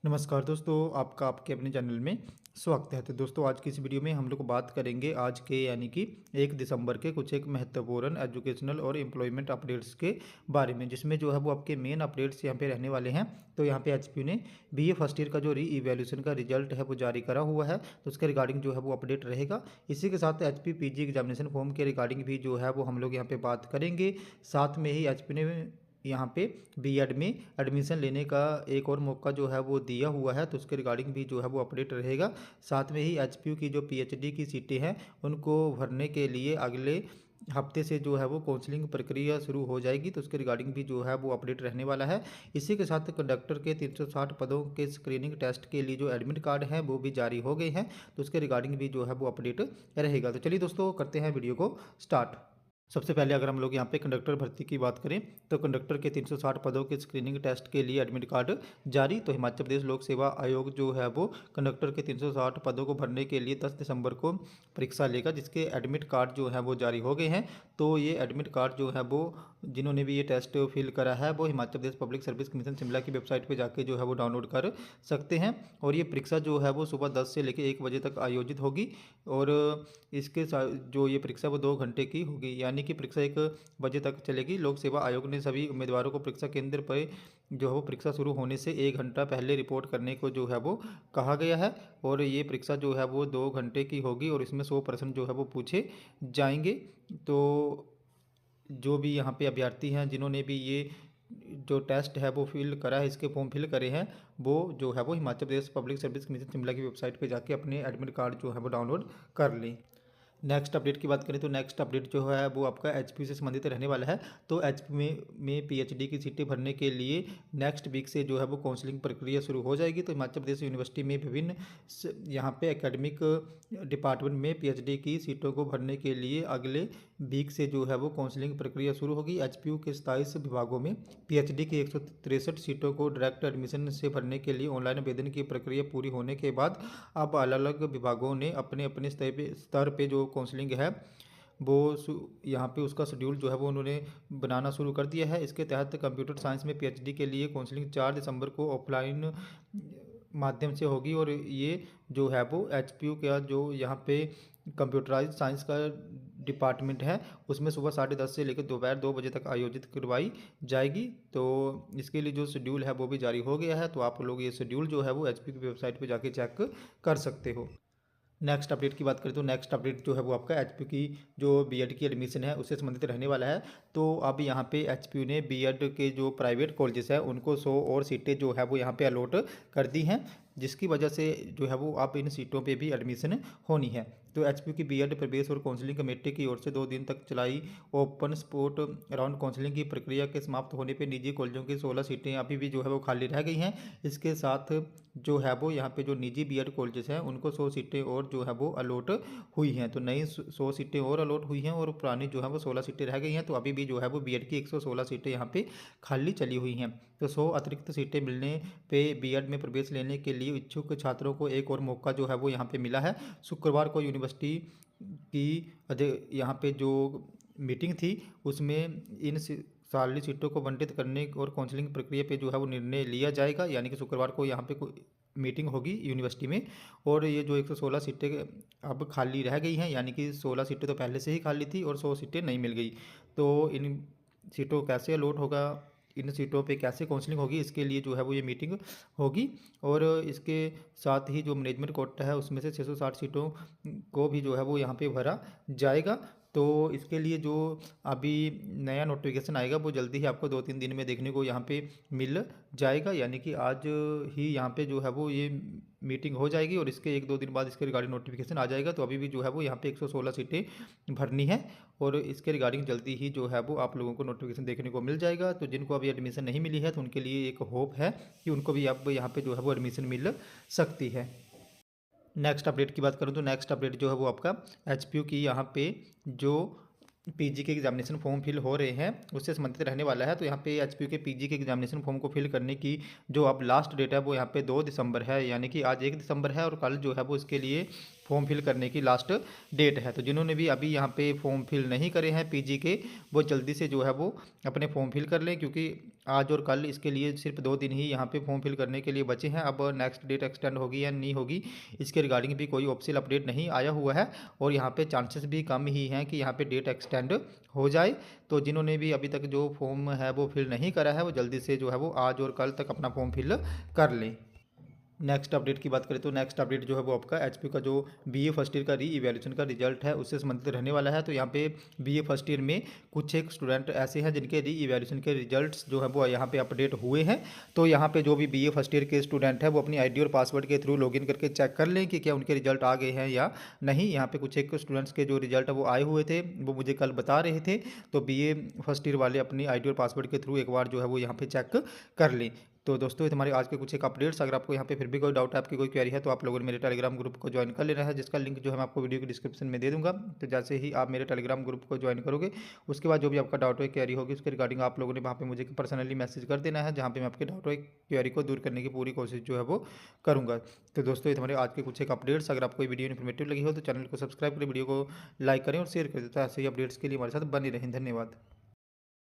नमस्कार दोस्तों, आपका आपके अपने चैनल में स्वागत है। तो दोस्तों, आज की इस वीडियो में हम लोग बात करेंगे आज के यानी कि 1 दिसंबर के कुछ एक महत्वपूर्ण एजुकेशनल और एम्प्लॉयमेंट अपडेट्स के बारे में, जिसमें जो है वो आपके मेन अपडेट्स यहाँ पे रहने वाले हैं। तो यहाँ पे एचपीयू ने बीए फर्स्ट ईयर का जो री इवैल्यूएशन का रिजल्ट है वो जारी करा हुआ है, तो उसके रिगार्डिंग जो है वो अपडेट रहेगा। इसी के साथ एचपी पीजी एग्जामिनेशन फॉर्म के रिगार्डिंग भी जो है वो हम लोग यहाँ पे बात करेंगे। साथ में ही एचपी ने यहाँ पे बीएड में एडमिशन लेने का एक और मौका जो है वो दिया हुआ है, तो उसके रिगार्डिंग भी जो है वो अपडेट रहेगा। साथ में ही एचपीयू की जो पीएचडी की सीटें हैं उनको भरने के लिए अगले हफ्ते से जो है वो काउंसलिंग प्रक्रिया शुरू हो जाएगी, तो उसके रिगार्डिंग भी जो है वो अपडेट रहने वाला है। इसी के साथ कंडक्टर के 360 पदों के स्क्रीनिंग टेस्ट के लिए जो एडमिट कार्ड हैं वो भी जारी हो गए हैं, तो उसके रिगार्डिंग भी जो है वो अपडेट रहेगा। तो चलिए दोस्तों, करते हैं वीडियो को स्टार्ट। सबसे पहले अगर हम लोग यहाँ पे कंडक्टर भर्ती की बात करें, तो कंडक्टर के 360 पदों के स्क्रीनिंग टेस्ट के लिए एडमिट कार्ड जारी। तो हिमाचल प्रदेश लोक सेवा आयोग जो है वो कंडक्टर के 360 पदों को भरने के लिए 10 दिसंबर को परीक्षा लेगा, जिसके एडमिट कार्ड जो है वो जारी हो गए हैं। तो ये एडमिट कार्ड जो है वो जिन्होंने भी ये टेस्ट फिल करा है वो Himachal Pradesh public service commission Shimla की वेबसाइट पर जाके जो है वो डाउनलोड कर सकते हैं। और ये परीक्षा जो है वो सुबह 10 से लेकर 1 बजे तक आयोजित होगी, और इसके जो ये परीक्षा वो 2 घंटे की होगी, यानी कि परीक्षा 1 बजे तक चलेगी। लोक सेवा आयोग ने सभी उम्मीदवारों को परीक्षा केंद्र पर जो है वो परीक्षा शुरू होने से 1 घंटा पहले रिपोर्ट करने को जो है वो कहा गया है। और ये परीक्षा जो है वो 2 घंटे की होगी और इसमें 100 प्रश्न जो है वो पूछे जाएंगे। तो जो भी यहाँ पे अभ्यर्थी हैं जिन्होंने भी ये जो टेस्ट है वो फिल करा है, इसके फॉर्म फिल करे हैं, वो जो है वो Himachal Pradesh public service commission Shimla की वेबसाइट पे जाके अपने एडमिट कार्ड जो है वो डाउनलोड कर लें। नेक्स्ट अपडेट की बात करें तो नेक्स्ट अपडेट जो है वो आपका एचपी से संबंधित रहने वाला है। तो एचपी में पीएचडी की सीटें भरने के लिए नेक्स्ट वीक से जो है वो काउंसलिंग प्रक्रिया शुरू हो जाएगी। तो हिमाचल प्रदेश यूनिवर्सिटी में विभिन्न यहाँ पे एकेडमिक डिपार्टमेंट में पीएचडी की सीटों को भरने के लिए अगले वीक से जो है वो काउंसलिंग प्रक्रिया शुरू होगी। एचपीयू के 27 विभागों में पीएचडी की 163 सीटों को डायरेक्ट एडमिशन से भरने के लिए ऑनलाइन आवेदन की प्रक्रिया पूरी होने के बाद अब अलग अलग विभागों ने अपने अपने स्तर पे जो काउंसलिंग है वो यहाँ पे उसका शेड्यूल जो है वो उन्होंने बनाना शुरू कर दिया है। इसके तहत कंप्यूटर साइंस में पीएचडी के लिए काउंसलिंग 4 दिसंबर को ऑफलाइन माध्यम से होगी, और ये जो है वो एचपीयू का जो यहाँ पे कंप्यूटराइज साइंस का डिपार्टमेंट है उसमें सुबह 10:30 से लेकर दोपहर 2 बजे तक आयोजित करवाई जाएगी। तो इसके लिए जो शेड्यूल है वो भी जारी हो गया है, तो आप लोग ये शेड्यूल जो है वो एचपी की वेबसाइट पे जाके चेक कर सकते हो। नेक्स्ट अपडेट की बात करें तो नेक्स्ट अपडेट जो है वो आपका एचपीयू की जो बीएड की एडमिशन है उससे संबंधित रहने वाला है। तो अब यहाँ पे एचपीयू ने बीएड के जो प्राइवेट कॉलेजेस हैं उनको 100 और सीटें जो है वो यहाँ पे अलॉट कर दी हैं, जिसकी वजह से जो है वो अब इन सीटों पे भी एडमिशन होनी है। तो एचपीयू की बीएड प्रवेश और काउंसलिंग कमेटी की ओर से 2 दिन तक चलाई ओपन स्पॉट राउंड काउंसलिंग की प्रक्रिया के समाप्त होने पर निजी कॉलेजों की 16 सीटें अभी भी जो है वो खाली रह गई हैं। इसके साथ जो है वो यहाँ पे जो निजी बीएड कॉलेजेस हैं उनको 100 सीटें और जो है वो अलॉट हुई हैं। तो नई 100 सीटें और अलॉट हुई हैं और पुरानी जो है वो 16 सीटें रह गई हैं। तो अभी भी जो है वो बीएड की 116 सीटें यहाँ पे खाली चली हुई हैं। तो 100 अतिरिक्त सीटें मिलने पे बीएड में प्रवेश लेने के लिए इच्छुक छात्रों को एक और मौका जो है वो यहाँ पे मिला है। शुक्रवार को यूनिवर्सिटी की यहाँ पे जो मीटिंग थी उसमें इन सारी सीटों को आवंटित करने और काउंसलिंग प्रक्रिया पे जो है वो निर्णय लिया जाएगा, यानी कि शुक्रवार को यहाँ पे मीटिंग होगी यूनिवर्सिटी में। और ये जो 116 सीटें अब खाली रह गई हैं, यानी कि 16 सीटें तो पहले से ही खाली थी और 100 सीटें नहीं मिल गई। तो इन सीटों को कैसे अलॉट होगा, इन सीटों पे कैसे काउंसलिंग होगी, इसके लिए जो है वो ये मीटिंग होगी। और इसके साथ ही जो मैनेजमेंट कोटा है उसमें से 660 सीटों को भी जो है वो यहाँ पे भरा जाएगा। तो इसके लिए जो अभी नया नोटिफिकेशन आएगा वो जल्दी ही आपको 2-3 दिन में देखने को यहाँ पे मिल जाएगा, यानी कि आज ही यहाँ पे जो है वो ये मीटिंग हो जाएगी और इसके 1-2 दिन बाद इसके रिगार्डिंग नोटिफिकेशन आ जाएगा। तो अभी भी जो है वो यहाँ पे 116 सीटें भरनी है और इसके रिगार्डिंग जल्दी ही जो है वो आप लोगों को नोटिफिकेशन देखने को मिल जाएगा। तो जिनको अभी एडमिशन नहीं मिली है तो उनके लिए एक होप है कि उनको भी अब यहाँ पे जो है वो एडमिशन मिल सकती है। नेक्स्ट अपडेट की बात करूँ तो नेक्स्ट अपडेट जो है वो आपका एचपीयू की यहाँ पे जो पीजी के एग्जामिनेशन फॉर्म फिल हो रहे हैं उससे संबंधित रहने वाला है। तो यहाँ पे एचपीयू के पीजी के एग्जामिनेशन फॉर्म को फिल करने की जो अब लास्ट डेट है वो यहाँ पे 2 दिसंबर है, यानी कि आज 1 दिसंबर है और कल जो है वो इसके लिए फॉर्म फिल करने की लास्ट डेट है। तो जिन्होंने भी अभी यहाँ पे फॉर्म फिल नहीं करे हैं पीजी के, वो जल्दी से जो है वो अपने फॉर्म फिल कर लें, क्योंकि आज और कल इसके लिए सिर्फ 2 दिन ही यहाँ पे फॉर्म फिल करने के लिए बचे हैं। अब नेक्स्ट डेट एक्सटेंड होगी या नहीं होगी, इसके रिगार्डिंग भी कोई ऑफिशियल अपडेट नहीं आया हुआ है, और यहाँ पे चांसेस भी कम ही हैं कि यहाँ पे डेट एक्सटेंड हो जाए। तो जिन्होंने भी अभी तक जो फॉर्म है वो फिल नहीं करा है, वो जल्दी से जो है वो आज और कल तक अपना फॉर्म फिल कर लें। नेक्स्ट अपडेट की बात करें तो नेक्स्ट अपडेट जो है वो आपका एचपी का जो बीए फर्स्ट ईयर का री इवैल्यूएशन का रिजल्ट है उससे संबंधित रहने वाला है। तो यहाँ पे बीए फर्स्ट ईयर में कुछ एक स्टूडेंट ऐसे हैं जिनके री इवैल्यूएशन के रिजल्ट्स जो है वो यहाँ पे अपडेट हुए हैं। तो यहाँ पे जो भी बीए फर्स्ट ईयर के स्टूडेंट है वो अपनी आईडी और पासवर्ड के थ्रू लॉगिन करके चेक कर लें कि क्या उनके रिजल्ट आ गए हैं या नहीं। यहाँ पे कुछ एक स्टूडेंट्स के जो रिजल्ट है वो आए हुए थे, वो मुझे कल बता रहे थे। तो बीए फर्स्ट ईयर वाले अपनी आईडी और पासवर्ड के थ्रू एक बार जो है वो यहाँ पे चेक कर लें। तो दोस्तों हमारे आज के कुछ एक अपडेट्स, अगर आपको यहाँ पे फिर भी कोई डाउट है, आपकी कोई क्वेरी है, तो आप लोगों ने मेरे टेलीग्राम ग्रुप को ज्वाइन कर लेना है, जिसका लिंक जो है मैं आपको वीडियो की डिस्क्रिप्शन में दे दूंगा। तो जैसे ही आप मेरे टेलीग्राम ग्रुप को ज्वाइन करोगे, उसके बाद जो भी आपका डाउट हो क्वेरी होगी उसके रिगार्डिंग आप लोगों ने वहाँ पे मुझे पर्सनली मैसेज कर देना है, जहाँ पे मैं आपके डाउट हो क्वेरी को दूर करने की पूरी कोशिश जो है वो करूँगा। तो दोस्तों ये हमारे आज के कुछ एक अपडेट्स, अगर आपको वीडियो इन्फॉर्मेटिव लगी हो तो चैनल को सब्सक्राइब करें, वीडियो को लाइक करें और शेयर करें। तो ऐसे ही अपडेट्स के लिए हमारे साथ बने रहें। धन्यवाद।